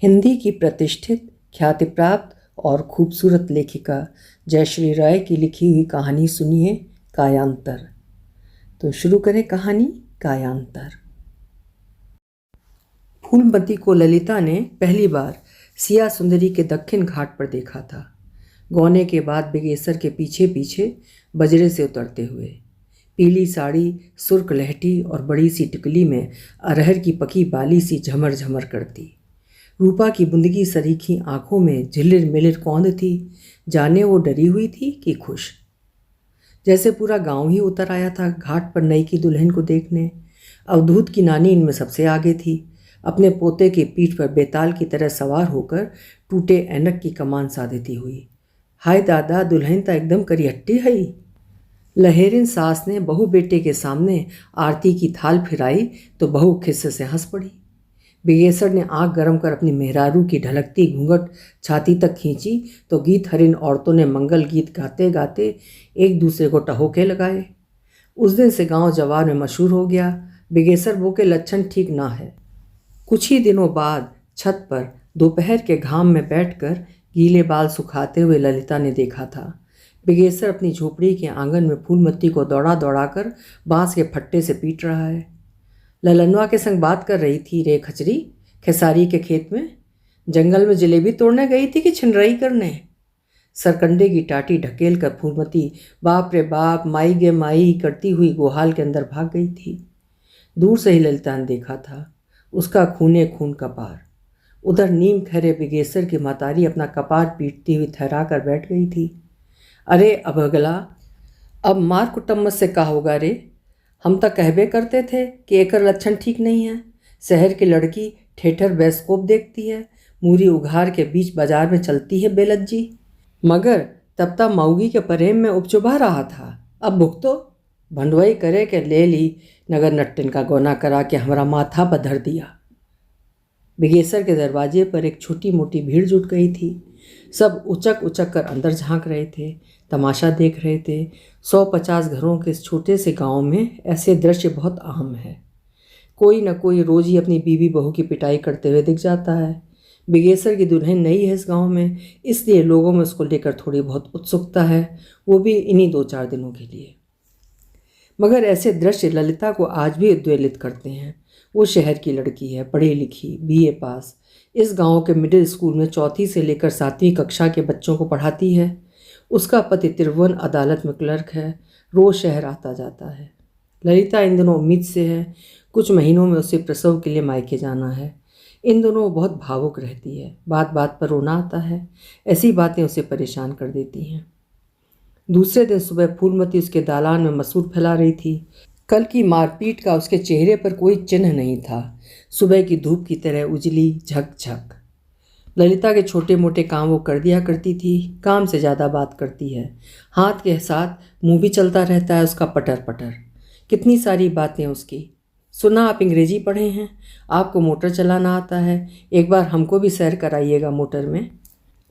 हिंदी की प्रतिष्ठित, ख्याति प्राप्त और खूबसूरत लेखिका जयश्री राय की लिखी हुई कहानी सुनिए, कायांतर। तो शुरू करें कहानी कायांतर। फूलमती को ललिता ने पहली बार सिया सुंदरी के दक्षिण घाट पर देखा था, गौने के बाद बिगेसर के पीछे पीछे बजरे से उतरते हुए। पीली साड़ी सुर्ख लहठी और बड़ी सी टिकली में अरहर की पकी बाली सी झमर झमर करती। रूपा की बुंदगी सरीखी आंखों में झिल्लिर मिलिर कौंध थी, जाने वो डरी हुई थी कि खुश। जैसे पूरा गांव ही उतर आया था घाट पर नई की दुल्हन को देखने। अवधूत की नानी इनमें सबसे आगे थी, अपने पोते की पीठ पर बेताल की तरह सवार होकर टूटे ऐनक की कमान साधती हुई। हाय दादा, दुल्हन तो एकदम करिहट्टी है। लहेरिन सास ने बहू बेटे के सामने आरती की थाल फिराई तो बहू खिस्से से हंस पड़ी। बिगेसर ने आंख गरम कर अपनी मेहरारू की ढलकती घूंघट छाती तक खींची तो गीत हरिन औरतों ने मंगल गीत गाते गाते एक दूसरे को टहोके लगाए। उस दिन से गांव जवार में मशहूर हो गया, बिगेसर बो के लक्षण ठीक ना है। कुछ ही दिनों बाद छत पर दोपहर के घाम में बैठकर गीले बाल सुखाते हुए ललिता ने देखा था बिगेसर अपनी झोपड़ी के आंगन में फूलमती को दौड़ा दौड़ा कर बांस के फट्टे से पीट रहा है। ललनवा के संग बात कर रही थी रे खचरी, खेसारी के खेत में। जंगल में जलेबी तोड़ने गई थी कि छिनराई करने? सरकंडे की टाटी ढकेल कर फूलमती बाप रे बाप, माई गे माई करती हुई गोहाल के अंदर भाग गई थी। दूर से ही ललिता ने देखा था उसका खूने खून कपार। उधर नीम खैरे बिगेसर की मातारी अपना कपार पीटती हुई ठहरा कर बैठ गई थी। अरे अबगला, अब मार कुटम्मत से का होगा रे? हम तो कहबे करते थे कि एकर लक्षण ठीक नहीं है। शहर की लड़की ठेठर बैस्कोप देखती है, मूरी उघार के बीच बाजार में चलती है बेलज्जी, मगर तब तक मऊगी के प्रेम में उपचुभा रहा था। अब भुगतो भंडवाई करे के ले ली, नगर नट्टन का गौना करा के हमारा माथा पर धर दिया। बिगेसर के दरवाजे पर एक छोटी मोटी भीड़ जुट गई थी। सब उचक उचक कर अंदर झांक रहे थे, तमाशा देख रहे थे। 150 घरों के इस छोटे से गांव में ऐसे दृश्य बहुत आम है। कोई न कोई रोज ही अपनी बीवी बहू की पिटाई करते हुए दिख जाता है। बिगेसर की दुल्हन नई है इस गांव में, इसलिए लोगों में उसको लेकर थोड़ी बहुत उत्सुकता है, वो भी इन्हीं 2-4 दिनों के लिए। मगर ऐसे दृश्य ललिता को आज भी उद्वेलित करते हैं। वो शहर की लड़की है, पढ़ी लिखी, बीए पास। इस गांव के मिडिल स्कूल में 4वीं से लेकर 7वीं कक्षा के बच्चों को पढ़ाती है। उसका पति त्रिभुवन अदालत में क्लर्क है, रोज शहर आता जाता है। ललिता इन दिनों उम्मीद से है, कुछ महीनों में उसे प्रसव के लिए मायके जाना है। इन दोनों वो बहुत भावुक रहती है, बात बात पर रोना आता है। ऐसी बातें उसे परेशान कर देती हैं। दूसरे दिन सुबह फूलमती उसके दालान में मसूर फैला रही थी। कल की मारपीट का उसके चेहरे पर कोई चिन्ह नहीं था, सुबह की धूप की तरह उजली झकझक। ललिता के छोटे मोटे काम वो कर दिया करती थी, काम से ज़्यादा बात करती है। हाथ के साथ मुंह भी चलता रहता है उसका पटर पटर। कितनी सारी बातें उसकी। सुना आप अंग्रेजी पढ़े हैं, आपको मोटर चलाना आता है, एक बार हमको भी सैर कराइएगा मोटर में।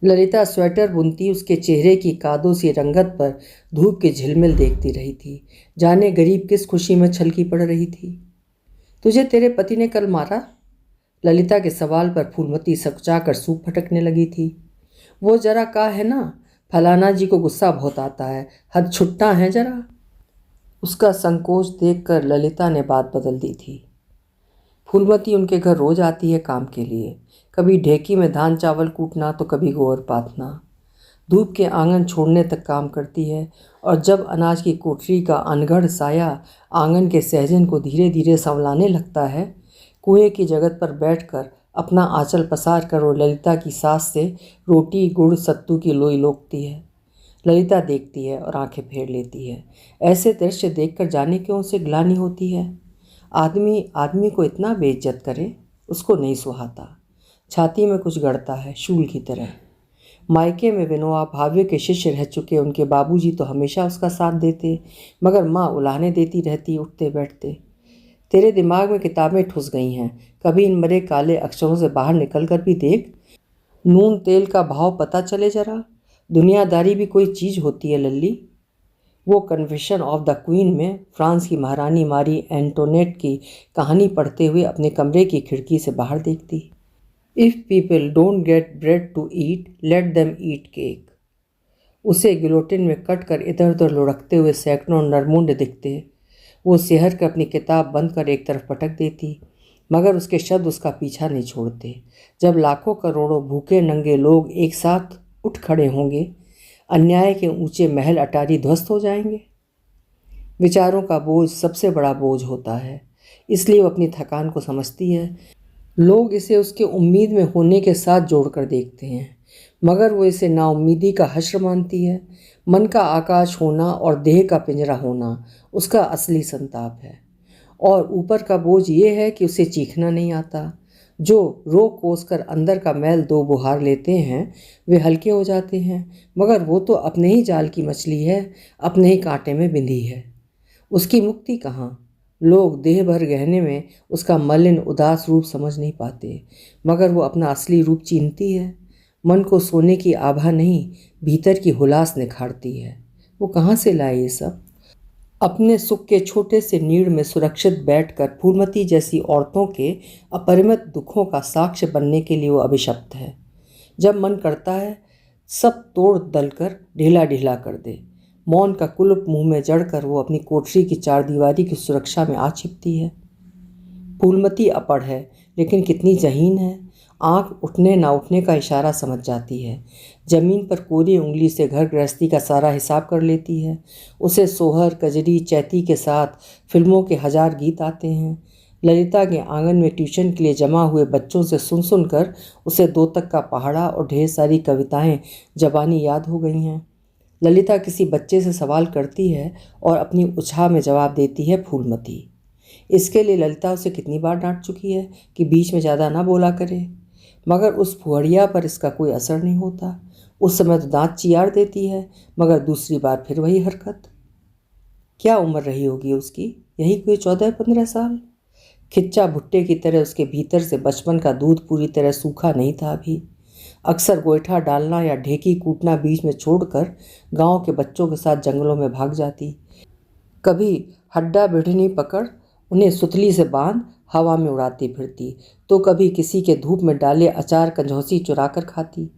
ललिता स्वेटर बुनती उसके चेहरे की कादो सी रंगत पर धूप की झिलमिल देखती रही थी, जाने गरीब किस खुशी में छलकी पड़ रही थी। तुझे तेरे पति ने कल मारा? ललिता के सवाल पर फूलमती सकुचा कर सूप फटकने लगी थी। वो जरा का है ना, फलाना जी को गुस्सा बहुत आता है, हद छुट्टा है जरा। उसका संकोच देखकर ललिता ने बात बदल दी थी। फूलमती उनके घर रोज आती है काम के लिए, कभी ढेकी में धान चावल कूटना तो कभी गोबर पाथना। धूप के आंगन छोड़ने तक काम करती है, और जब अनाज की कोठरी का अनगढ़ साया आंगन के सहजन को धीरे धीरे संवलाने लगता है, कुएं की जगत पर बैठकर अपना आंचल पसार कर वो ललिता की सास से रोटी गुड़ सत्तू की लोई लोकती है। ललिता देखती है और आंखें फेर लेती है। ऐसे दृश्य देखकर जाने क्यों उसे ग्लानि होती है। आदमी आदमी को इतना बेइज्जत करे, उसको नहीं सुहाता। छाती में कुछ गड़ता है शूल की तरह। मायके में विनोआ भाव्य के शिष्य रह चुके उनके बाबूजी तो हमेशा उसका साथ देते, मगर माँ उलाहने देती रहती उठते बैठते। तेरे दिमाग में किताबें ठुस गई हैं, कभी इन मरे काले अक्षरों से बाहर निकल कर भी देख। नून तेल का भाव पता चले जरा। दुनियादारी भी कोई चीज़ होती है लल्ली। वो कन्फेशन ऑफ द क्वीन में फ्रांस की महारानी मारी एंटोनेट की कहानी पढ़ते हुए अपने कमरे की खिड़की से बाहर देखती। If people don't get bread to eat let them eat cake. उसे गिलोटिन में कट कर इधर उधर लुढ़कते हुए सैकड़ों नरमुंड दिखते। वो सिहर कर अपनी किताब बंद कर एक तरफ पटक देती, मगर उसके शब्द उसका पीछा नहीं छोड़ते। जब लाखों करोड़ों भूखे नंगे लोग एक साथ उठ खड़े होंगे, अन्याय के ऊंचे महल अटारी ध्वस्त हो जाएंगे। विचारों का बोझ सबसे बड़ा बोझ होता है, इसलिए वो अपनी थकान को समझती है। लोग इसे उसके उम्मीद में होने के साथ जोड़कर देखते हैं, मगर वो इसे नाउम्मीदी का हश्र मानती है। मन का आकाश होना और देह का पिंजरा होना उसका असली संताप है। और ऊपर का बोझ ये है कि उसे चीखना नहीं आता। जो रो कोस कर अंदर का मैल दो बुहार लेते हैं वे हल्के हो जाते हैं, मगर वो तो अपने ही जाल की मछली है, अपने ही कांटे में बिंधी है। उसकी मुक्ति कहाँ? लोग देह भर गहने में उसका मलिन उदास रूप समझ नहीं पाते, मगर वो अपना असली रूप चीनती है। मन को सोने की आभा नहीं, भीतर की हुलास निखारती है। वो कहाँ से लाए ये सब? अपने सुख के छोटे से नीड़ में सुरक्षित बैठकर फूलमती जैसी औरतों के अपरिमित दुखों का साक्ष्य बनने के लिए वो अभिशप्त है। जब मन करता है सब तोड़ दलकर ढीला ढीला कर दे। मौन का कुलुप मुंह में जड़कर वो अपनी कोठरी की चारदीवारी की सुरक्षा में आ छिपती है। फूलमती अपढ़ है, लेकिन कितनी जहीन है। आंख उठने ना उठने का इशारा समझ जाती है। जमीन पर कोरी उंगली से घर गृहस्थी का सारा हिसाब कर लेती है। उसे सोहर कजरी चैती के साथ फिल्मों के 1000 गीत आते हैं। ललिता के आंगन में ट्यूशन के लिए जमा हुए बच्चों से सुन सुनकर उसे दो तक का पहाड़ा और ढेर सारी कविताएं जबानी याद हो गई हैं। ललिता किसी बच्चे से सवाल करती है और अपनी उछाह में जवाब देती है फूलमती। इसके लिए ललिता उसे कितनी बार डांट चुकी है कि बीच में ज़्यादा ना बोला करे, मगर उस फुहड़िया पर इसका कोई असर नहीं होता। उस समय तो दांत चियाड़ देती है, मगर दूसरी बार फिर वही हरकत। क्या उम्र रही होगी उसकी? यही कोई 14-15 साल। खिच्चा भुट्टे की तरह उसके भीतर से बचपन का दूध पूरी तरह सूखा नहीं था अभी। अक्सर गोईठा डालना या ढेकी कूटना बीच में छोड़कर गांव के बच्चों के साथ जंगलों में भाग जाती। कभी हड्डा भिड़नी पकड़ उन्हें सुतली से बांध हवा में उड़ाती फिरती, तो कभी किसी के धूप में डाले अचार कंजौसी चुरा कर खाती।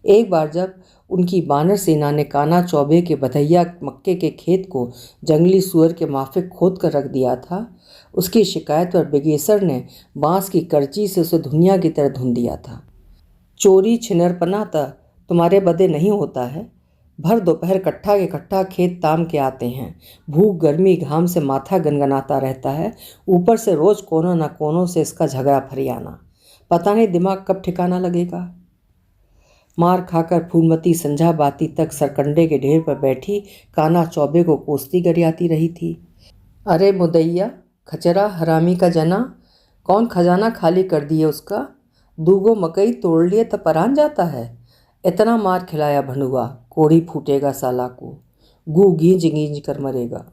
एक बार जब उनकी बानर सेना ने काना चौबे के बधैया मक्के के खेत को जंगली सुअर के माफिक खोद कर रख दिया था, उसकी शिकायत पर बिगेसर ने बांस की करची से उसे धुनिया की तरह धुन दिया था। चोरी छिनरपना तुम्हारे बदे नहीं होता है। भर दोपहर कट्ठा के कट्ठा खेत ताम के आते हैं। भूख गर्मी घाम से माथा गनगनाता रहता है, ऊपर से रोज कोनों न कोनों से इसका झगड़ा फरियाना। पता नहीं दिमाग कब ठिकाना लगेगा। मार खाकर फूलमती संझा बाती तक सरकंडे के ढेर पर बैठी काना चौबे को कोसती गरियाती रही थी। अरे मुदैया, खचरा हरामी का जना, कौन खजाना खाली कर दिए उसका? दूगो मकई तोड़ लिए तो परान जाता है। इतना मार खिलाया भंडुआ, कोड़ी फूटेगा साला को, गू गींज गींज कर मरेगा।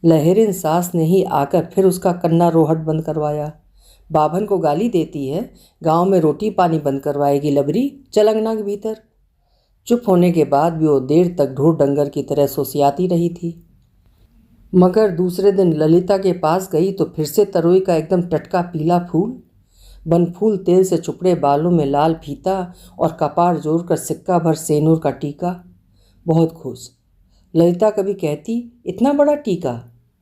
लहरिन सास ने ही आकर फिर उसका कन्ना रोहट बंद करवाया। बाभन को गाली देती है, गांव में रोटी पानी बंद करवाएगी लबरी, चल अंगना के भीतर। चुप होने के बाद भी वो देर तक ढोर डंगर की तरह सोसियाती रही थी। मगर दूसरे दिन ललिता के पास गई तो फिर से तरोई का एकदम टटका पीला फूल, बनफूल तेल से चुपड़े बालों में लाल फीता और कपार जोड़कर सिक्का भर सेनूर का टीका। बहुत खुश। ललिता कभी कहती, इतना बड़ा टीका?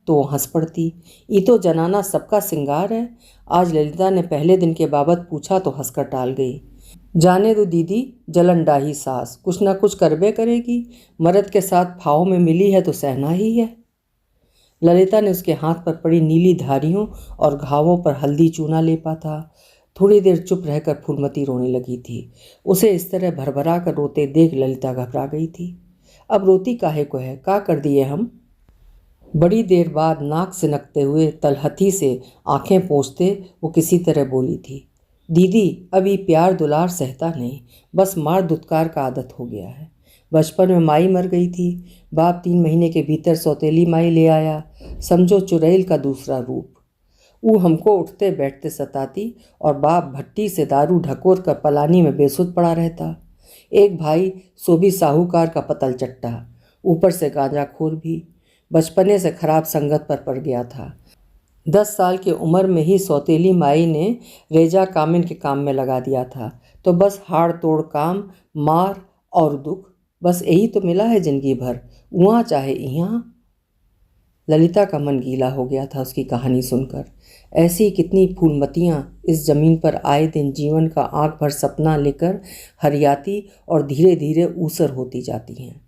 तो वो हंस पड़ती, ये तो जनाना सबका सिंगार है। आज ललिता ने पहले दिन के बाबत पूछा तो हंसकर टाल गई। जाने दो दीदी, जलन डाही सास कुछ ना कुछ करबे करेगी। मर्द के साथ फाव में मिली है तो सहना ही है। ललिता ने उसके हाथ पर पड़ी नीली धारियों और घावों पर हल्दी चूना लेपा था। थोड़ी देर चुप रहकर फूलमती रोने लगी थी। उसे इस तरह भरभरा कर रोते देख ललिता घबरा गई थी। अब रोती काहे को है? का कर दिए हम? बड़ी देर बाद नाक सिनकते हुए तलहथी से आंखें पोंछते वो किसी तरह बोली थी, दीदी अभी प्यार दुलार सहता नहीं, बस मार दुत्कार का आदत हो गया है। बचपन में माई मर गई थी, बाप 3 महीने के भीतर सौतेली माई ले आया, समझो चुड़ैल का दूसरा रूप। वो हमको उठते बैठते सताती और बाप भट्टी से दारू ढकोर कर पलानी में बेसुध पड़ा रहता। एक भाई सो भी साहूकार का पतल चट्टा, ऊपर से गांजाखोर भी। बचपने से खराब संगत पर पड़ गया था। 10 साल की उम्र में ही सौतेली माई ने रेजा कामिन के काम में लगा दिया था। तो बस हाड़ तोड़ काम, मार और दुख, बस यही तो मिला है जिंदगी भर, वहाँ चाहे यहाँ। ललिता का मन गीला हो गया था उसकी कहानी सुनकर। ऐसी कितनी फूलमतियाँ इस जमीन पर आए दिन जीवन का आंख भर सपना लेकर हरियाती और धीरे धीरे ऊसर होती जाती हैं।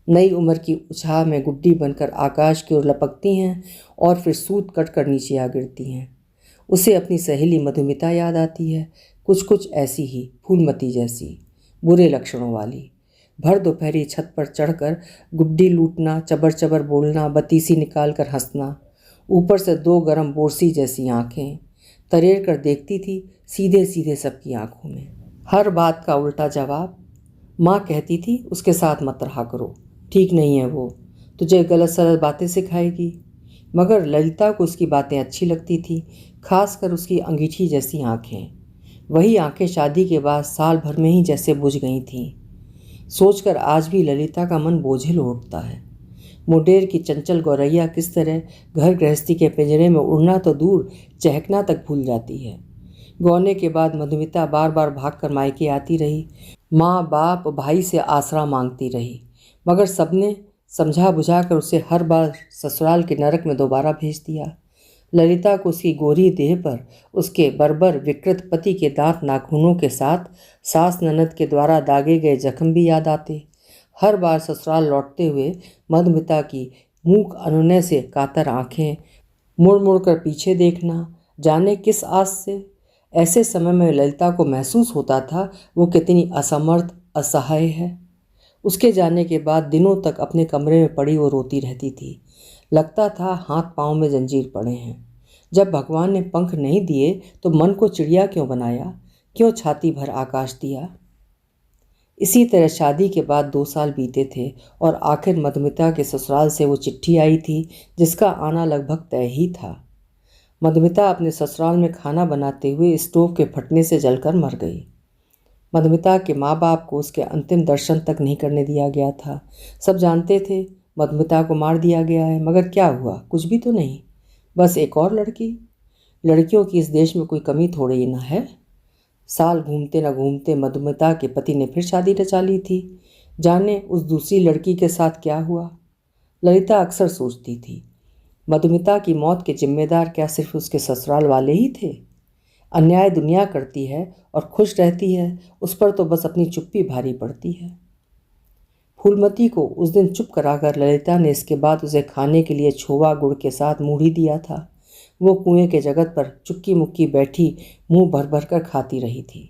नई उम्र की उछाह में गुड्डी बनकर आकाश की ओर लपकती हैं और फिर सूत कट कर नीचे आ गिरती हैं। उसे अपनी सहेली मधुमिता याद आती है, कुछ कुछ ऐसी ही, फूलमती जैसी, बुरे लक्षणों वाली। भर दोपहरी छत पर चढ़कर गुड्डी लूटना, चबर चबर बोलना, बतीसी निकाल कर हंसना, ऊपर से 2 गरम बोरसी जैसी आंखें, तरेर कर देखती थी सीधे सीधे सबकी आंखों में। हर बात का उल्टा जवाब। माँ कहती थी उसके साथ मत रहा करो, ठीक नहीं है वो, तुझे गलत सलत बातें सिखाएगी। मगर ललिता को उसकी बातें अच्छी लगती थी, खासकर उसकी अंगीठी जैसी आंखें। वही आंखें शादी के बाद साल भर में ही जैसे बुझ गई थीं। सोचकर आज भी ललिता का मन बोझिल उठता है। मुडेर की चंचल गौरैया किस तरह घर गृहस्थी के पिंजरे में उड़ना तो दूर, चहकना तक भूल जाती है। गौने के बाद मधुमिता बार बार भागकर मायके आती रही, माँ बाप भाई से आसरा मांगती रही, मगर सबने समझा बुझाकर उसे हर बार ससुराल के नरक में दोबारा भेज दिया। ललिता को उसकी गोरी देह पर उसके बर्बर विकृत पति के दांत नाखूनों के साथ सास ननद के द्वारा दागे गए जख्म भी याद आते। हर बार ससुराल लौटते हुए मधुमिता की मूक अनुनय से कातर आंखें, मुड़ मुड़ कर पीछे देखना, जाने किस आस से। ऐसे समय में ललिता को महसूस होता था वो कितनी असमर्थ, असहाय है। उसके जाने के बाद दिनों तक अपने कमरे में पड़ी वो रोती रहती थी। लगता था हाथ पांव में जंजीर पड़े हैं। जब भगवान ने पंख नहीं दिए तो मन को चिड़िया क्यों बनाया, क्यों छाती भर आकाश दिया। इसी तरह शादी के बाद 2 साल बीते थे और आखिर मधुमिता के ससुराल से वो चिट्ठी आई थी जिसका आना लगभग तय ही था। मधुमिता अपने ससुराल में खाना बनाते हुए स्टोव के फटने से जलकर मर गई। मधुमिता के माँ बाप को उसके अंतिम दर्शन तक नहीं करने दिया गया था। सब जानते थे मधुमिता को मार दिया गया है, मगर क्या हुआ, कुछ भी तो नहीं, बस एक और लड़की। लड़कियों की इस देश में कोई कमी थोड़ी ही ना है। साल घूमते न घूमते मधुमिता के पति ने फिर शादी रचा ली थी। जाने उस दूसरी लड़की के साथ क्या हुआ। ललिता अक्सर सोचती थी, मधुमिता की मौत के जिम्मेदार क्या सिर्फ उसके ससुराल वाले ही थे। अन्याय दुनिया करती है और खुश रहती है, उस पर तो बस अपनी चुप्पी भारी पड़ती है। फूलमती को उस दिन चुप कराकर ललिता ने इसके बाद उसे खाने के लिए छोवा गुड़ के साथ मूढ़ी दिया था। वो कुएं के जगत पर चुक्की मुक्की बैठी मुंह भर भर कर खाती रही थी,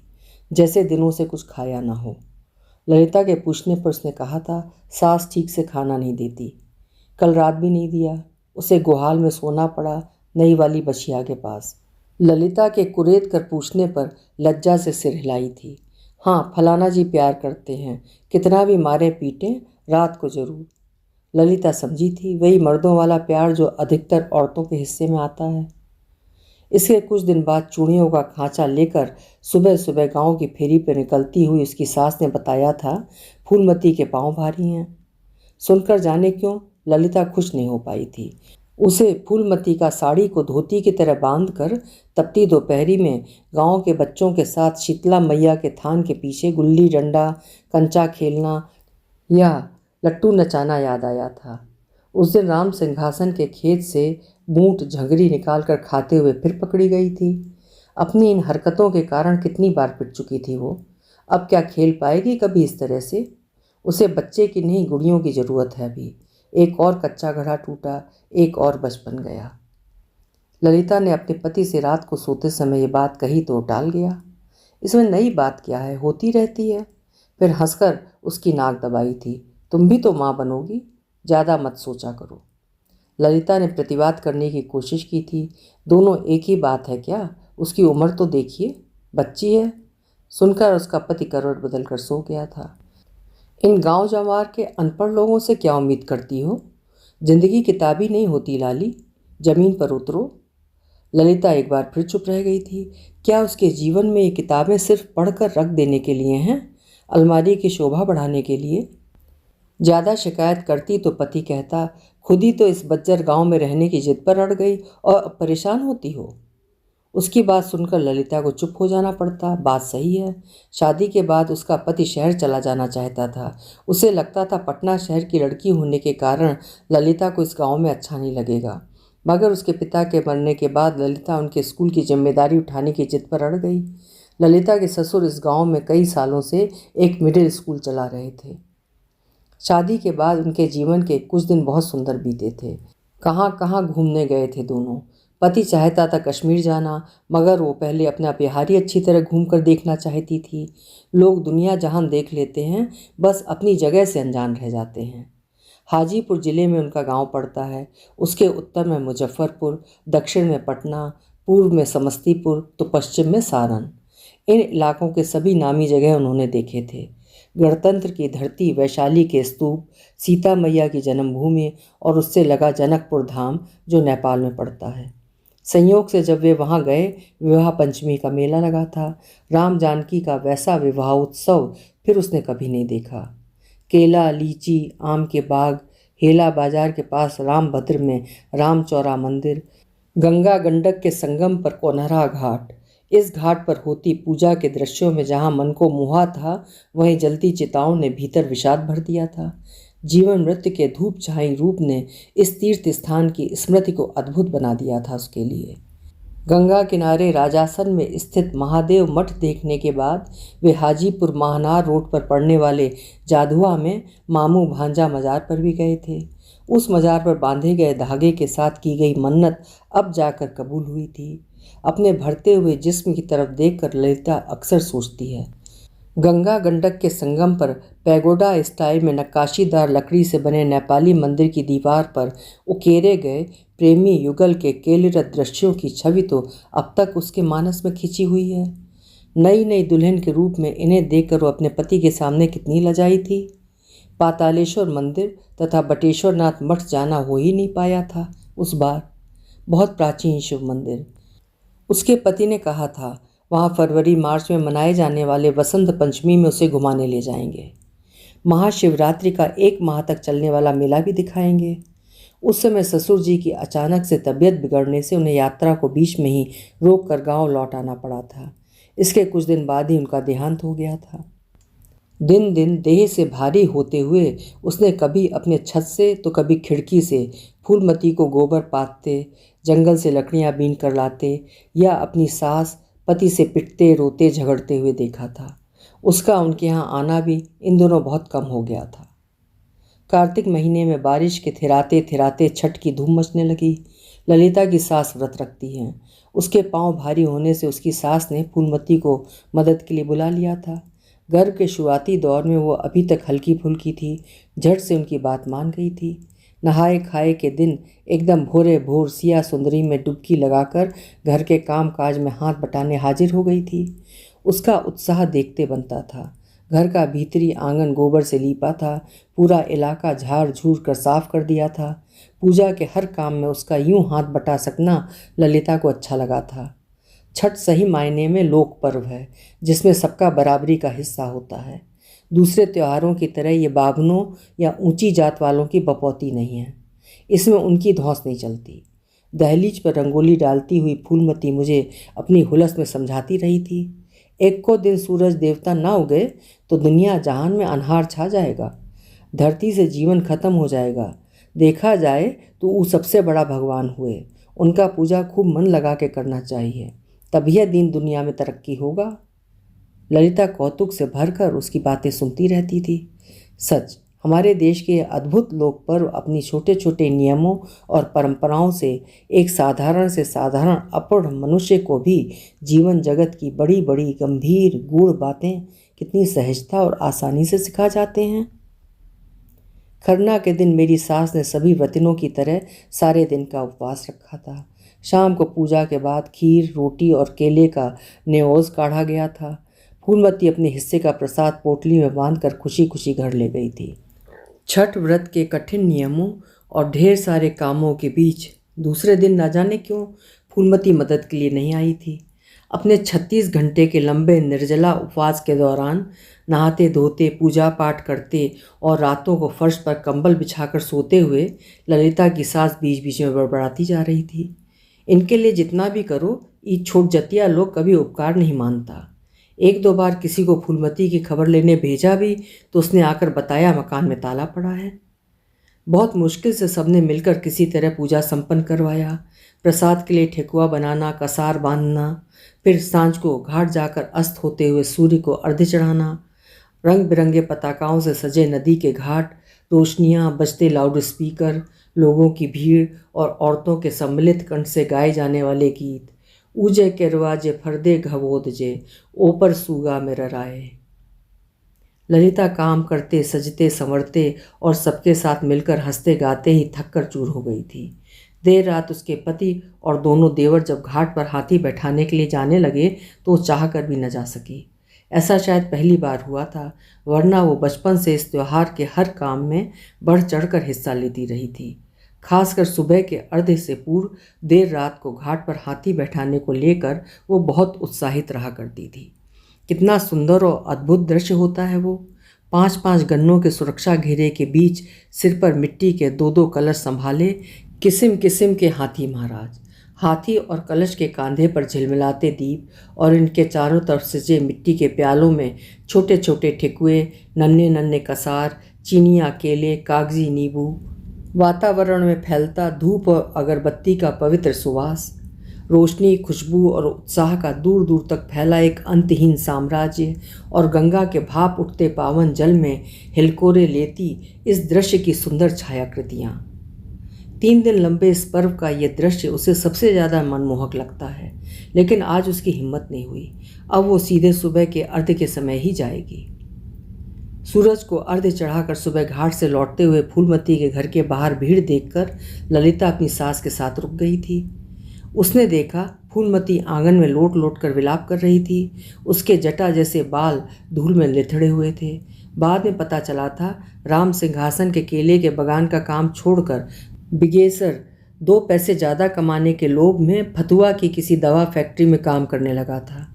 जैसे दिनों से कुछ खाया ना हो। ललिता के पूछने पर उसने कहा था सास ठीक से खाना नहीं देती, कल रात भी नहीं दिया। उसे गुहाल में सोना पड़ा नई वाली बछिया के पास। ललिता के कुरेद कर पूछने पर लज्जा से सिर हिलाई थी। हाँ, फलाना जी प्यार करते हैं, कितना भी मारे पीटें, रात को जरूर। ललिता समझी थी वही मर्दों वाला प्यार जो अधिकतर औरतों के हिस्से में आता है। इसके कुछ दिन बाद चूड़ियों का खांचा लेकर सुबह सुबह गांव की फेरी पर निकलती हुई उसकी सास ने बताया था फूलमती के पांव भारी हैं। सुनकर जाने क्यों ललिता खुश नहीं हो पाई थी। उसे फूलमती का साड़ी को धोती की तरह बांधकर तपती दोपहरी में गांव के बच्चों के साथ शीतला मैया के थान के पीछे गुल्ली डंडा, कंचा खेलना या लट्टू नचाना याद आया था। उस दिन राम सिंहासन के खेत से बूट झंगरी निकाल कर खाते हुए फिर पकड़ी गई थी। अपनी इन हरकतों के कारण कितनी बार पिट चुकी थी वो। अब क्या खेल पाएगी कभी इस तरह से। उसे बच्चे की नहीं गुड़ियों की ज़रूरत है अभी। एक और कच्चा घड़ा टूटा, एक और बचपन गया। ललिता ने अपने पति से रात को सोते समय ये बात कही तो टाल गया। इसमें नई बात क्या है, होती रहती है। फिर हंसकर उसकी नाक दबाई थी, तुम भी तो माँ बनोगी, ज़्यादा मत सोचा करो। ललिता ने प्रतिवाद करने की कोशिश की थी, दोनों एक ही बात है क्या, उसकी उम्र तो देखिए, बच्ची है। सुनकर उसका पति करवट बदल कर सो गया था। इन गांव जवार के अनपढ़ लोगों से क्या उम्मीद करती हो, जिंदगी किताबी नहीं होती लाली, जमीन पर उतरो। ललिता एक बार फिर चुप रह गई थी। क्या उसके जीवन में ये किताबें सिर्फ पढ़कर रख देने के लिए हैं, अलमारी की शोभा बढ़ाने के लिए। ज़्यादा शिकायत करती तो पति कहता खुद ही तो इस बज्जर गांव में रहने की जिद पर अड़ गई और अब परेशान होती हो। उसकी बात सुनकर ललिता को चुप हो जाना पड़ता। बात सही है। शादी के बाद उसका पति शहर चला जाना चाहता था। उसे लगता था पटना शहर की लड़की होने के कारण ललिता को इस गांव में अच्छा नहीं लगेगा। मगर उसके पिता के मरने के बाद ललिता उनके स्कूल की जिम्मेदारी उठाने की जिद पर अड़ गई। ललिता के ससुर इस गांव में कई सालों से एक मिडिल स्कूल चला रहे थे। शादी के बाद उनके जीवन के कुछ दिन बहुत सुंदर बीते थे। कहाँ कहाँ घूमने गए थे दोनों। पति चाहता था कश्मीर जाना, मगर वो पहले अपना बिहारी अच्छी तरह घूम कर देखना चाहती थी। लोग दुनिया जहान देख लेते हैं, बस अपनी जगह से अनजान रह जाते हैं। हाजीपुर ज़िले में उनका गांव पड़ता है। उसके उत्तर में मुजफ्फरपुर, दक्षिण में पटना, पूर्व में समस्तीपुर तो पश्चिम में सारण। इन इलाकों के सभी नामी जगह उन्होंने देखे थे। गणतंत्र की धरती वैशाली के स्तूप, सीता मैया की जन्मभूमि और उससे लगा जनकपुर धाम जो नेपाल में पड़ता है। संयोग से जब वे वहाँ गए, विवाह पंचमी का मेला लगा था। राम जानकी का वैसा विवाह उत्सव फिर उसने कभी नहीं देखा। केला, लीची, आम के बाग, हेला बाजार के पास रामभद्र में रामचौरा मंदिर, गंगा गंडक के संगम पर कोनहरा घाट। इस घाट पर होती पूजा के दृश्यों में जहाँ मन को मुहा था, वहीं जलती चिताओं ने भीतर विषाद भर दिया था। जीवन मृत्यु के धूप छाई रूप ने इस तीर्थ स्थान की स्मृति को अद्भुत बना दिया था उसके लिए। गंगा किनारे राजासन में स्थित महादेव मठ देखने के बाद वे हाजीपुर महानार रोड पर पड़ने वाले जाधुआ में मामू भांजा मजार पर भी गए थे। उस मजार पर बांधे गए धागे के साथ की गई मन्नत अब जाकर कबूल हुई थी। अपने भरते हुए जिस्म की तरफ देखकर ललिता अक्सर सोचती है। गंगा गंडक के संगम पर पैगोडा स्टाइल में नक्काशीदार लकड़ी से बने नेपाली मंदिर की दीवार पर उकेरे गए प्रेमी युगल के केलिरत दृश्यों की छवि तो अब तक उसके मानस में खिंची हुई है। नई नई दुल्हन के रूप में इन्हें देखकर वो अपने पति के सामने कितनी लजाई थी। पातालेश्वर मंदिर तथा बटेश्वरनाथ मठ जाना हो ही नहीं पाया था उस बार। बहुत प्राचीन शिव मंदिर। उसके पति ने कहा था वहाँ फरवरी मार्च में मनाए जाने वाले वसंत पंचमी में उसे घुमाने ले जाएंगे। महाशिवरात्रि का 1 माह तक चलने वाला मेला भी दिखाएंगे। उस समय ससुर जी की अचानक से तबीयत बिगड़ने से उन्हें यात्रा को बीच में ही रोक कर गाँव लौट आना पड़ा था। इसके कुछ दिन बाद ही उनका देहांत हो गया था। दिन दिन देह से भारी होते हुए उसने कभी अपने छत से तो कभी खिड़की से फूलमती को गोबर पाथते, जंगल से लकड़ियाँ बीन कर लाते या अपनी सास पति से पिटते रोते झगड़ते हुए देखा था। उसका उनके यहाँ आना भी इन दोनों बहुत कम हो गया था। कार्तिक महीने में बारिश के थिराते थिराते छठ की धूम मचने लगी। ललिता की सास व्रत रखती हैं। उसके पांव भारी होने से उसकी सास ने फूलमती को मदद के लिए बुला लिया था। गर्भ के शुरुआती दौर में वो अभी तक हल्की फुल्की थी। झट से उनकी बात मान गई थी। नहाए खाए के दिन एकदम भोरे भोर सिया सुंदरी में डुबकी लगाकर घर के काम काज में हाथ बटाने हाजिर हो गई थी। उसका उत्साह देखते बनता था। घर का भीतरी आंगन गोबर से लीपा था। पूरा इलाका झाड़ झूड़ कर साफ कर दिया था। पूजा के हर काम में उसका यूं हाथ बटा सकना ललिता को अच्छा लगा था। छठ सही मायने में लोक पर्व है, जिसमें सबका बराबरी का हिस्सा होता है। दूसरे त्योहारों की तरह ये बाभनों या ऊंची जात वालों की बपौती नहीं है। इसमें उनकी धौंस नहीं चलती। दहलीज पर रंगोली डालती हुई फूलमती मुझे अपनी हुलस में समझाती रही थी, एक को दिन सूरज देवता ना उगे तो दुनिया जहान में अन्हार छा जाएगा, धरती से जीवन खत्म हो जाएगा। देखा जाए तो वो सबसे बड़ा भगवान हुए। उनका पूजा खूब मन लगा के करना चाहिए, तभी यह दिन दुनिया में तरक्की होगा। ललिता कौतुक से भरकर उसकी बातें सुनती रहती थी। सच, हमारे देश के अद्भुत लोक पर्व अपनी छोटे छोटे नियमों और परंपराओं से एक साधारण से साधारण अपूर्ण मनुष्य को भी जीवन जगत की बड़ी बड़ी गंभीर गूढ़ बातें कितनी सहजता और आसानी से सिखा जाते हैं। खरना के दिन मेरी सास ने सभी व्रतिनों की तरह सारे दिन का उपवास रखा था। शाम को पूजा के बाद खीर, रोटी और केले का न्योज काढ़ा गया था। फूलमती अपने हिस्से का प्रसाद पोटली में बांधकर खुशी खुशी घर ले गई थी। छठ व्रत के कठिन नियमों और ढेर सारे कामों के बीच दूसरे दिन न जाने क्यों फूलमती मदद के लिए नहीं आई थी। अपने 36 घंटे के लंबे निर्जला उपवास के दौरान नहाते धोते, पूजा पाठ करते और रातों को फर्श पर कंबल बिछाकर सोते हुए ललिता की सांस बीच बीच में बड़बड़ाती जा रही थी। इनके लिए जितना भी करो, ये छोट जतिया लोग कभी उपकार नहीं मानता। एक दो बार किसी को फूलमती की खबर लेने भेजा भी तो उसने आकर बताया मकान में ताला पड़ा है। बहुत मुश्किल से सबने मिलकर किसी तरह पूजा संपन्न करवाया। प्रसाद के लिए ठेकुआ बनाना, कसार बांधना, फिर सांझ को घाट जाकर अस्त होते हुए सूर्य को अर्घ्य चढ़ाना, रंग बिरंगे पताकाओं से सजे नदी के घाट, रोशनियां, बजते लाउड स्पीकर, लोगों की भीड़ और औरतों के सम्मिलित कंठ से गाए जाने वाले गीत, ऊजे केरवाजे फरदे घबोद जे, ऊपर सूगा में रराए। ललिता काम करते, सजते, संवरते और सबके साथ मिलकर हंसते गाते ही थक कर चूर हो गई थी। देर रात उसके पति और दोनों देवर जब घाट पर हाथी बैठाने के लिए जाने लगे तो वो चाह कर भी न जा सकी। ऐसा शायद पहली बार हुआ था, वरना वो बचपन से इस त्योहार के हर काम में बढ़ चढ़कर हिस्सा लेती रही थी। खासकर सुबह के अर्घ्य से पूर्व देर रात को घाट पर हाथी बैठाने को लेकर वो बहुत उत्साहित रहा करती थी। कितना सुंदर और अद्भुत दृश्य होता है वो। 5-5 गन्नों के सुरक्षा घेरे के बीच सिर पर मिट्टी के 2-2 कलश संभाले किस्म किस्म के हाथी महाराज, हाथी और कलश के कांधे पर झिलमिलाते दीप और इनके चारों तरफ सजे मिट्टी के प्यालों में छोटे छोटे ठेकुए, नन्हे नन्हे कसार, चीनियाँ, केले, कागजी नींबू, वातावरण में फैलता धूप और अगरबत्ती का पवित्र सुवास, रोशनी, खुशबू और उत्साह का दूर दूर तक फैला एक अंतहीन साम्राज्य और गंगा के भाप उठते पावन जल में हिलकोरे लेती इस दृश्य की सुंदर छायाकृतियाँ। 3 दिन लंबे इस पर्व का यह दृश्य उसे सबसे ज़्यादा मनमोहक लगता है, लेकिन आज उसकी हिम्मत नहीं हुई। अब वो सीधे सुबह के अर्घ्य के समय ही जाएगी। सूरज को अर्घ्य चढ़ाकर सुबह घाट से लौटते हुए फूलमती के घर के बाहर भीड़ देखकर ललिता अपनी सास के साथ रुक गई थी। उसने देखा फूलमती आंगन में लोट लोट कर विलाप कर रही थी। उसके जटा जैसे बाल धूल में लिथड़े हुए थे। बाद में पता चला था राम सिंहासन के केले के बगान का काम छोड़कर बिगेसर 2 पैसे ज़्यादा कमाने के लोभ में फतुआ की किसी दवा फैक्ट्री में काम करने लगा था।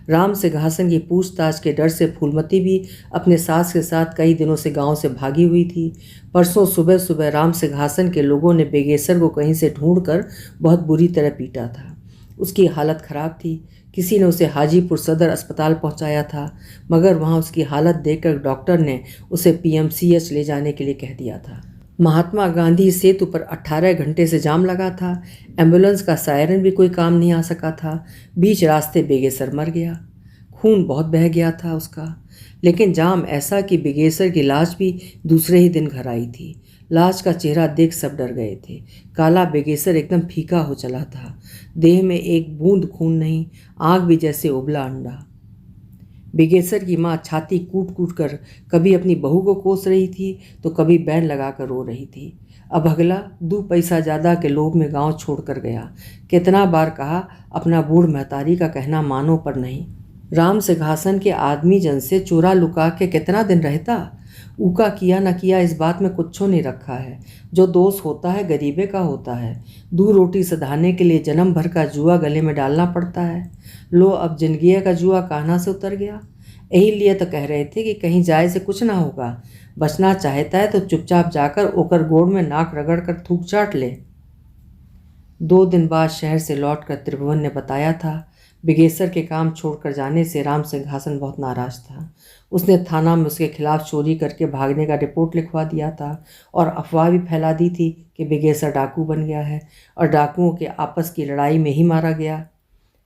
राम सिंहासन की पूछताछ के डर से फूलमती भी अपने सास के साथ कई दिनों से गांव से भागी हुई थी। परसों सुबह सुबह राम सिंहासन के लोगों ने बेगेसर को कहीं से ढूंढकर बहुत बुरी तरह पीटा था। उसकी हालत ख़राब थी। किसी ने उसे हाजीपुर सदर अस्पताल पहुंचाया था, मगर वहां उसकी हालत देखकर डॉक्टर ने उसे PMCH ले जाने के लिए कह दिया था। महात्मा गांधी सेतु पर 18 घंटे से जाम लगा था। एम्बुलेंस का सायरन भी कोई काम नहीं आ सका था। बीच रास्ते बेगेसर मर गया। खून बहुत बह गया था उसका। लेकिन जाम ऐसा कि बेगेसर की लाश भी दूसरे ही दिन घर आई थी। लाश का चेहरा देख सब डर गए थे। काला बेगेसर एकदम फीका हो चला था। देह में एक बूंद खून नहीं, आँख भी जैसे उबला अंडा। बेगेसर की माँ छाती कूट कूट कर कभी अपनी बहू को कोस रही थी तो कभी बैन लगा कर रो रही थी। अब अगला 2 पैसा ज़्यादा के लोभ में गांव छोड़कर गया। कितना बार कहा अपना बूढ़ महतारी का कहना मानो, पर नहीं। राम सिंहासन के आदमी जन से चोरा लुका के कितना दिन रहता। ऊका किया न किया इस बात में कुछो नहीं रखा है। जो दोष होता है गरीबे का होता है। 2 रोटी सधाने के लिए जन्म भर का जुआ गले में डालना पड़ता है। लो अब जिंदगी का जुआ कान्हा से उतर गया। यही लिए तो कह रहे थे कि कहीं जाए से कुछ ना होगा। बचना चाहता है तो चुपचाप जाकर ओकर गोड़ में नाक रगड़ कर थूक चाट ले। 2 दिन बाद शहर से लौटकर त्रिभुवन ने बताया था बिगेसर के काम छोड़कर जाने से राम सिंहासन बहुत नाराज था। उसने थाना में उसके खिलाफ चोरी करके भागने का रिपोर्ट लिखवा दिया था और अफवाह भी फैला दी थी कि बिगेसर डाकू बन गया है और डाकुओं के आपस की लड़ाई में ही मारा गया।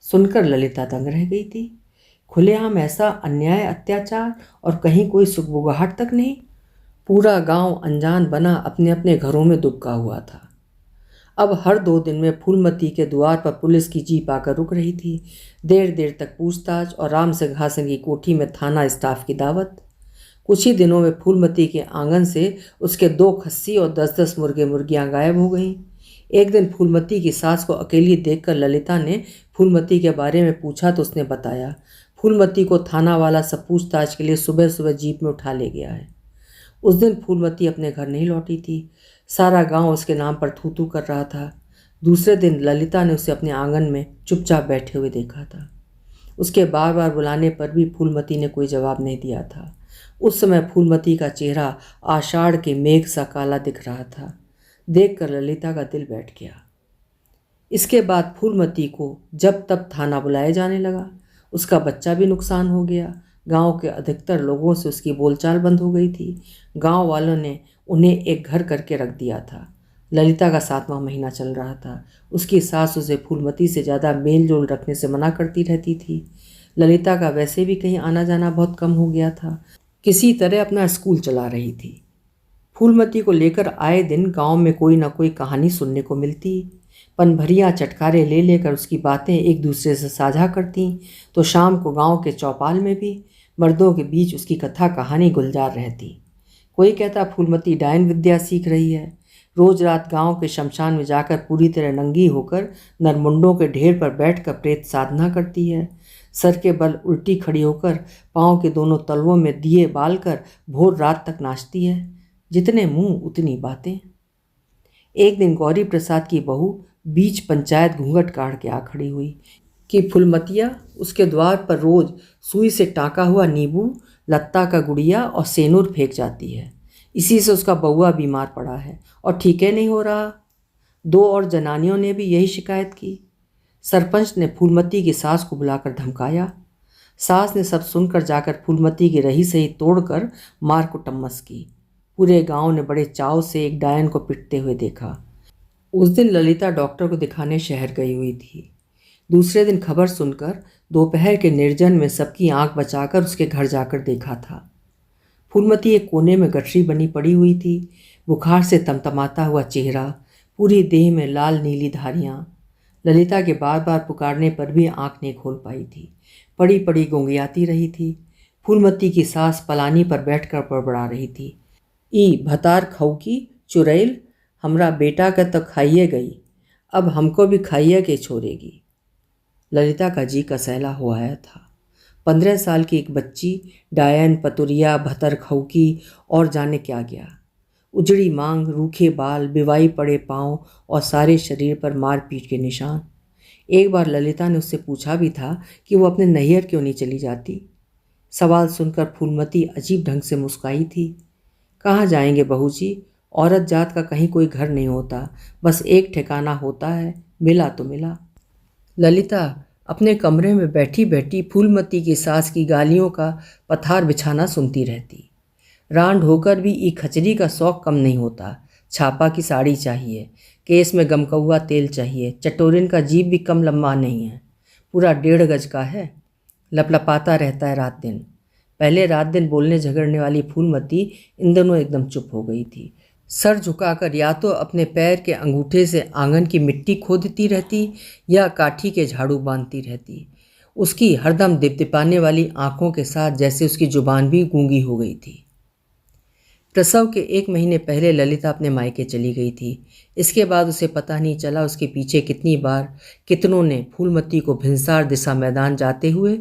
सुनकर ललिता दंग रह गई थी। खुलेआम ऐसा अन्याय, अत्याचार और कहीं कोई सुगबुगाहट तक नहीं। पूरा गांव अनजान बना अपने अपने घरों में दुबका हुआ था। अब हर 2 दिन में फूलमती के द्वार पर पुलिस की जीप आकर रुक रही थी। देर देर तक पूछताछ और राम सिंहासन की कोठी में थाना स्टाफ की दावत। कुछ ही दिनों में फूलमती के आंगन से उसके 2 खस्सी और 10-10 मुर्गे मुर्गियां गायब हो गईं। एक दिन फूलमती की सास को अकेली देखकर ललिता ने फूलमती के बारे में पूछा तो उसने बताया फूलमती को थाना वाला सब पूछताछ के लिए सुबह सुबह जीप में उठा ले गया है। उस दिन फूलमती अपने घर नहीं लौटी थी। सारा गांव उसके नाम पर थू थू कर रहा था। दूसरे दिन ललिता ने उसे अपने आंगन में चुपचाप बैठे हुए देखा था। उसके बार बार बुलाने पर भी फूलमती ने कोई जवाब नहीं दिया था। उस समय फूलमती का चेहरा आषाढ़ के मेघ सा काला दिख रहा था। देखकर ललिता का दिल बैठ गया। इसके बाद फूलमती को जब तब थाना बुलाया जाने लगा। उसका बच्चा भी नुकसान हो गया। गांव के अधिकतर लोगों से उसकी बोलचाल बंद हो गई थी। गांव वालों ने उन्हें एक घर करके रख दिया था। ललिता का 7वां महीना चल रहा था। उसकी सास उसे फूलमती से ज़्यादा मेल जोल रखने से मना करती रहती थी। ललिता का वैसे भी कहीं आना जाना बहुत कम हो गया था। किसी तरह अपना स्कूल चला रही थी। फूलमती को लेकर आए दिन गांव में कोई न कोई कहानी सुनने को मिलती। पनभरियाँ चटकारे ले लेकर उसकी बातें एक दूसरे से साझा करती, तो शाम को गांव के चौपाल में भी मर्दों के बीच उसकी कथा कहानी गुलजार रहती। कोई कहता फूलमती डायन विद्या सीख रही है। रोज रात गांव के शमशान में जाकर पूरी तरह नंगी होकर नरमुंडों के ढेर पर बैठकर प्रेत साधना करती है। सर के बल उल्टी खड़ी होकर पाँव के दोनों तलवों में दिए बालकर भोर रात तक नाचती है। जितने मुंह उतनी बातें। एक दिन गौरी प्रसाद की बहू बीच पंचायत घूंघट काढ़ के आ खड़ी हुई कि फूलमतिया उसके द्वार पर रोज सुई से टाँका हुआ नींबू, लत्ता का गुड़िया और सेनूर फेंक जाती है। इसी से उसका बउआ बीमार पड़ा है और ठीक है नहीं हो रहा। 2 और जनानियों ने भी यही शिकायत की। सरपंच ने फूलमती की सास को बुलाकर धमकाया। सास ने सब सुनकर जाकर फूलमती की रही सही तोड़कर मार कुटम्मस की। पूरे गांव ने बड़े चाव से एक डायन को पिटते हुए देखा। उस दिन ललिता डॉक्टर को दिखाने शहर गई हुई थी। दूसरे दिन खबर सुनकर दोपहर के निर्जन में सबकी आंख बचाकर उसके घर जाकर देखा था। फूलमती एक कोने में गठरी बनी पड़ी हुई थी। बुखार से तमतमाता हुआ चेहरा, पूरी देह में लाल नीली धारियाँ। ललिता के बार बार पुकारने पर भी आंख नहीं खोल पाई थी। पड़ी पड़ी गुंगियाती रही थी। फूलमती की सास पलानी पर बैठकर बड़बड़ा रही थी। ई भतार खौकी चुड़ैल, हमरा बेटा का तो खाइए गई, अब हमको भी खाइए के छोड़ेगी। ललिता का जी कसैला हो आया था। 15 साल की एक बच्ची डायन, पतुरिया, भतर खौकी और जाने क्या गया। उजड़ी मांग, रूखे बाल, बिवाई पड़े पाँव और सारे शरीर पर मारपीट के निशान। एक बार ललिता ने उससे पूछा भी था कि वो अपने नैहर क्यों नहीं चली जाती। सवाल सुनकर फूलमती अजीब ढंग से मुस्काई थी। कहाँ जाएंगे बहू जी, औरत जात का कहीं कोई घर नहीं होता, बस एक ठिकाना होता है, मिला तो मिला। ललिता अपने कमरे में बैठी बैठी फूलमती की सास की गालियों का पथार बिछाना सुनती रहती। रांड होकर भी ई खचरी का शौक कम नहीं होता। छापा की साड़ी चाहिए, केस में गमकौआ तेल चाहिए, चटोरिन का जीभ भी कम लंबा नहीं है, पूरा 1.5 गज का है, लपलपाता रहता है रात दिन। पहले रात दिन बोलने झगड़ने वाली फूलमती इन दिनों एकदम चुप हो गई थी। सर झुकाकर या तो अपने पैर के अंगूठे से आंगन की मिट्टी खोदती रहती या काठी के झाड़ू बांधती रहती। उसकी हरदम दिपदिपाने वाली आंखों के साथ जैसे उसकी जुबान भी गूंगी हो गई थी। प्रसव के 1 महीने पहले ललिता अपने मायके चली गई थी। इसके बाद उसे पता नहीं चला उसके पीछे कितनी बार कितनों ने फूलमती को भिनसार दिशा मैदान जाते हुए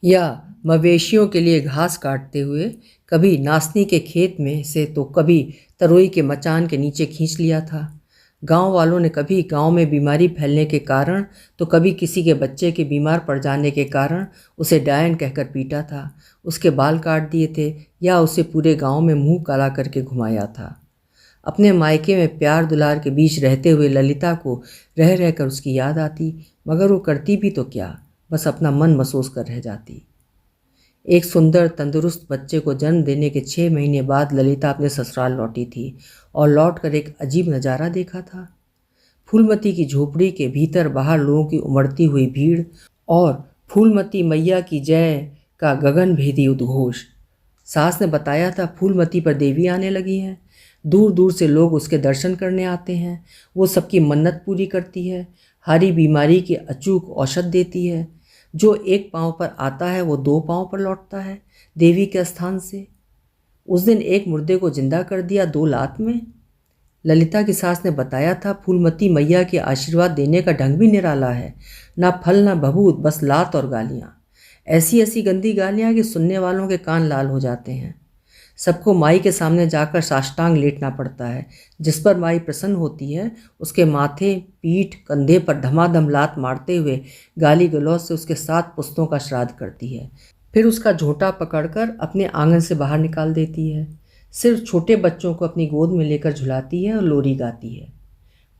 या मवेशियों के लिए घास काटते हुए, कभी नासनी के खेत में से तो कभी तरोई के मचान के नीचे खींच लिया था। गांव वालों ने कभी गांव में बीमारी फैलने के कारण तो कभी किसी के बच्चे के बीमार पड़ जाने के कारण उसे डायन कहकर पीटा था, उसके बाल काट दिए थे या उसे पूरे गांव में मुंह काला करके घुमाया था। अपने मायके में प्यार दुलार के बीच रहते हुए ललिता को रह रहकर उसकी याद आती, मगर वो करती भी तो क्या, बस अपना मन महसूस कर रह जाती। एक सुंदर तंदुरुस्त बच्चे को जन्म देने के 6 महीने बाद ललिता अपने ससुराल लौटी थी और लौटकर एक अजीब नज़ारा देखा था। फूलमती की झोपड़ी के भीतर बाहर लोगों की उमड़ती हुई भीड़ और फूलमती मैया की जय का गगनभेदी उद्घोष। सास ने बताया था फूलमती पर देवी आने लगी हैं। दूर दूर से लोग उसके दर्शन करने आते हैं। वो सबकी मन्नत पूरी करती है, हरी बीमारी की अचूक औषध देती है। जो एक पांव पर आता है वो 2 पांव पर लौटता है देवी के स्थान से। उस दिन एक मुर्दे को जिंदा कर दिया 2 लात में। ललिता की सास ने बताया था फूलमती मैया के आशीर्वाद देने का ढंग भी निराला है, ना फल ना भभूत, बस लात और गालियाँ। ऐसी ऐसी गंदी गालियाँ कि सुनने वालों के कान लाल हो जाते हैं। सबको माई के सामने जाकर साष्टांग लेटना पड़ता है। जिस पर माई प्रसन्न होती है उसके माथे, पीठ, कंधे पर धमाधम लात मारते हुए गाली गलौज से उसके 7 पुस्तों का श्राद्ध करती है। फिर उसका झोंटा पकड़कर अपने आंगन से बाहर निकाल देती है। सिर्फ छोटे बच्चों को अपनी गोद में लेकर झुलाती है और लोरी गाती है।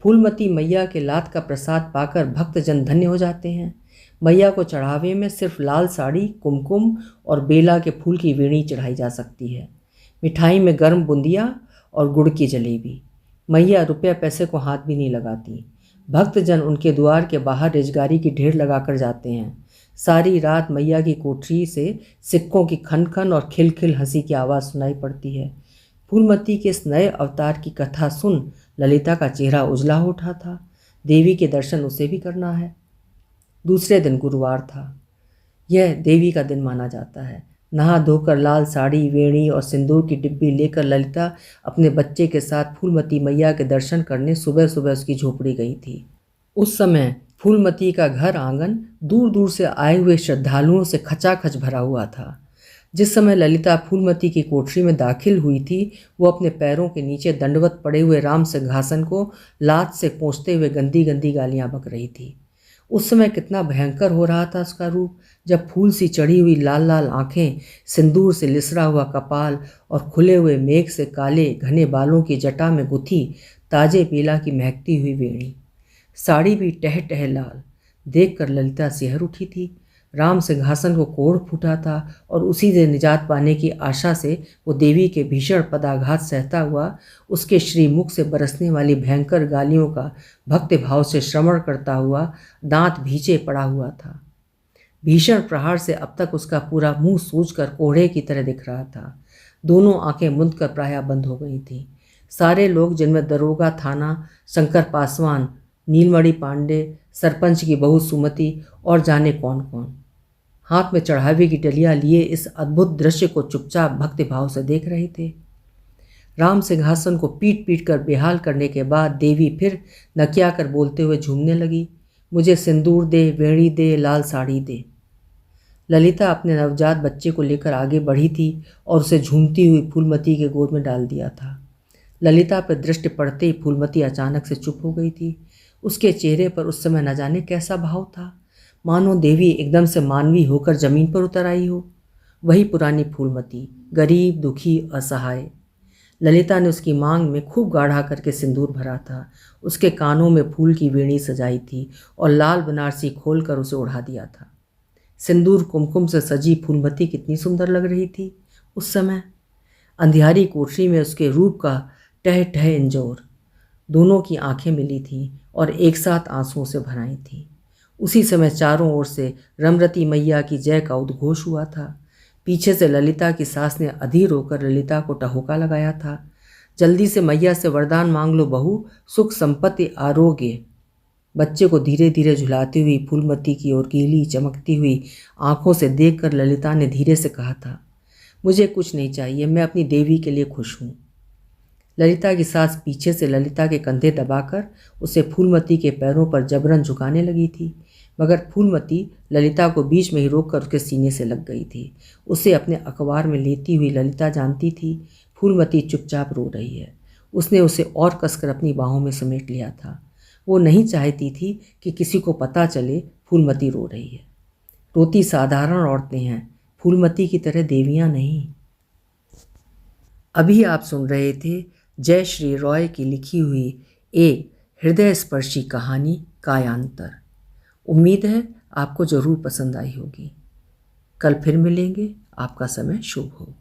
फूलमती मैया के लात का प्रसाद पाकर भक्तजन धन्य हो जाते हैं। मैया को चढ़ावे में सिर्फ लाल साड़ी, कुमकुम और बेला के फूल की वेणी चढ़ाई जा सकती है। मिठाई में गर्म बूंदिया और गुड़ की जलेबी। मैया रुपया पैसे को हाथ भी नहीं लगाती। भक्तजन उनके द्वार के बाहर रेजगारी की ढेर लगाकर जाते हैं। सारी रात मैया की कोठरी से सिक्कों की खन खन और खिलखिल हंसी की आवाज़ सुनाई पड़ती है। फूलमती के इस नए अवतार की कथा सुन ललिता का चेहरा उजला हो उठा था। देवी के दर्शन उसे भी करना है। दूसरे दिन गुरुवार था। यह देवी का दिन माना जाता है। नहा धोकर लाल साड़ी, वेणी और सिंदूर की डिब्बी लेकर ललिता अपने बच्चे के साथ फूलमती मैया के दर्शन करने सुबह सुबह उसकी झोपड़ी गई थी। उस समय फूलमती का घर आंगन दूर दूर से आए हुए श्रद्धालुओं से खचाखच भरा हुआ था। जिस समय ललिता फूलमती की कोठरी में दाखिल हुई थी, वो अपने पैरों के नीचे दंडवत पड़े हुए राम सिंहासन को लात से पोंछते हुए गंदी गंदी गालियां बक रही थी। उस समय कितना भयंकर हो रहा था उसका रूप, जब फूल सी चढ़ी हुई लाल लाल आंखें, सिंदूर से लिसरा हुआ कपाल और खुले हुए मेघ से काले घने बालों की जटा में गुथी ताजे पीला की महकती हुई वेणी, साड़ी भी टह टह लाल। देखकर ललिता सिहर उठी थी। राम सिंहासन को कोढ़ फूटा था और उसी से निजात पाने की आशा से वो देवी के भीषण पदाघात सहता हुआ उसके श्रीमुख से बरसने वाली भयंकर गालियों का भक्ति भाव से श्रवण करता हुआ दांत भींचे पड़ा हुआ था। भीषण प्रहार से अब तक उसका पूरा मुंह सूजकर कोढ़े की तरह दिख रहा था। दोनों आंखें मुंद कर प्रायः बंद हो गई थीं। सारे लोग, जिनमें दरोगा थाना, शंकर पासवान, नीलमणि पांडे, सरपंच की बहू सुमति और जाने कौन कौन, हाथ में चढ़ावे की डलिया लिए इस अद्भुत दृश्य को चुपचाप भक्तिभाव से देख रहे थे। राम सिंहासन को पीट पीट कर बेहाल करने के बाद देवी फिर नकिया कर बोलते हुए झूमने लगी, मुझे सिंदूर दे, वेणी दे, लाल साड़ी दे। ललिता अपने नवजात बच्चे को लेकर आगे बढ़ी थी और उसे झूमती हुई फूलमती के गोद में डाल दिया था। ललिता पर दृष्टि पड़ते ही फूलमती अचानक से चुप हो गई थी। उसके चेहरे पर उस समय न जाने कैसा भाव था, मानो देवी एकदम से मानवी होकर जमीन पर उतर आई हो। वही पुरानी फूलमती, गरीब, दुखी, असहाय। ललिता ने उसकी मांग में खूब गाढ़ा करके सिंदूर भरा था, उसके कानों में फूल की वेणी सजाई थी और लाल बनारसी खोलकर उसे ओढ़ा दिया था। सिंदूर कुमकुम से सजी फूलमती कितनी सुंदर लग रही थी उस समय। अंधियारी कोठरी में उसके रूप का टह टह इंजोर। दोनों की आंखें मिली थीं और एक साथ आंसुओं से भराई थीं। उसी समय चारों ओर से रमरती मैया की जय का उद्घोष हुआ था। पीछे से ललिता की सास ने अधीर होकर ललिता को टहुका लगाया था, जल्दी से मैया से वरदान मांग लो बहू, सुख संपत्ति आरोग्य। बच्चे को धीरे धीरे झुलाती हुई फूलमती की ओर गीली चमकती हुई आंखों से देखकर ललिता ने धीरे से कहा था, मुझे कुछ नहीं चाहिए, मैं अपनी देवी के लिए खुश हूँ। ललिता की सास पीछे से ललिता के कंधे दबाकर उसे फूलमती के पैरों पर जबरन झुकाने लगी थी, मगर फूलमती ललिता को बीच में ही रोककर उसके सीने से लग गई थी। उसे अपने अखबार में लेती हुई ललिता जानती थी फूलमती चुपचाप रो रही है। उसने उसे और कसकर अपनी बाहों में समेट लिया था। वो नहीं चाहती थी कि किसी को पता चले फूलमती रो रही है। रोती साधारण औरतें हैं, फूलमती की तरह देवियां नहीं। अभी आप सुन रहे थे जय श्री रॉय की लिखी हुई एक हृदय स्पर्शी कहानी कायांतर। उम्मीद है आपको ज़रूर पसंद आई होगी। कल फिर मिलेंगे। आपका समय शुभ हो।